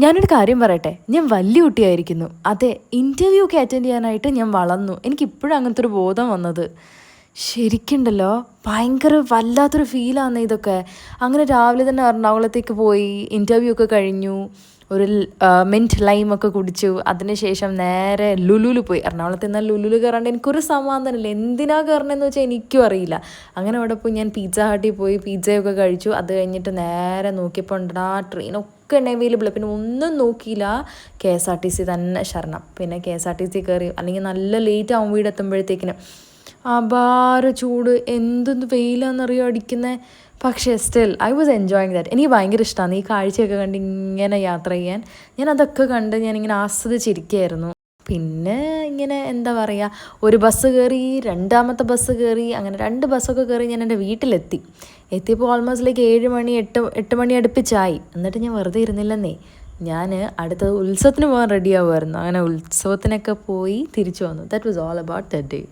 ഞാനൊരു കാര്യം പറയട്ടെ, ഞാൻ വലിയ കുട്ടിയായിരിക്കുന്നു. അതെ, ഇൻ്റർവ്യൂ ഒക്കെ അറ്റൻഡ് ചെയ്യാനായിട്ട് ഞാൻ വളർന്നു. എനിക്കിപ്പോഴും അങ്ങനത്തെ ഒരു ബോധം വന്നത്. ശരിക്കുണ്ടല്ലോ, ഭയങ്കര വല്ലാത്തൊരു ഫീലാണ് ഇതൊക്കെ. അങ്ങനെ രാവിലെ തന്നെ എറണാകുളത്തേക്ക് പോയി, ഇൻ്റർവ്യൂ ഒക്കെ കഴിഞ്ഞു, ഒരു മിൻറ്റ് ലൈമൊക്കെ കുടിച്ചു. അതിനുശേഷം നേരെ ലുലുവിൽ പോയി. എറണാകുളത്ത് നിന്നാൽ ലുലുവിൽ കയറാണ്ട് എനിക്കൊരു സമാധാനമില്ല. എന്തിനാ കയറണമെന്ന് വെച്ചാൽ എനിക്കും അറിയില്ല. അങ്ങനെ അവിടെ പോയി ഞാൻ പിസ്സ ഹട്ടിൽ പോയി പിസ്സയൊക്കെ കഴിച്ചു. അത് കഴിഞ്ഞിട്ട് നേരെ നോക്കിയപ്പോൾ ഉണ്ടാ ട്രെയിനൊക്കെ അവൈലബിൾ. പിന്നെ ഒന്നും നോക്കിയില്ല, K S R T C തന്നെ ശരണം. പിന്നെ K S R T C കയറി. അല്ലെങ്കിൽ നല്ല ലേറ്റ് ആവും വീടെത്തുമ്പോഴത്തേക്കിന്. അപാര ചൂട്, എന്തൊന്ന് വെയിലാണെന്നറിയോ അടിക്കുന്നത്. പക്ഷേ still I was enjoying that. എനിക്ക് ഭയങ്കര ഇഷ്ടമാണ് ഈ കാഴ്ചയൊക്കെ കണ്ട് ഇങ്ങനെ യാത്ര ചെയ്യാൻ. ഞാൻ അതൊക്കെ കണ്ട് ഞാനിങ്ങനെ ആസ്വദിച്ചിരിക്കുകയായിരുന്നു. പിന്നെ ഇങ്ങനെ എന്താ പറയുക, ഒരു ബസ് കയറി, രണ്ടാമത്തെ ബസ് കയറി, അങ്ങനെ 2 ബസ്സൊക്കെ കയറി ഞാൻ എൻ്റെ വീട്ടിലെത്തി. എത്തിയപ്പോൾ ഓൾമോസ്റ്റ് ലൈക്ക് 7 മണി 8 മണി അടുപ്പിച്ചായി. എന്നിട്ട് ഞാൻ വെറുതെ ഇരുന്നില്ലെന്നേ, ഞാൻ അടുത്ത ഉത്സവത്തിന് പോകാൻ റെഡി ആവുമായിരുന്നു. അങ്ങനെ ഉത്സവത്തിനൊക്കെ പോയി തിരിച്ചു വന്നു. That was all about that day.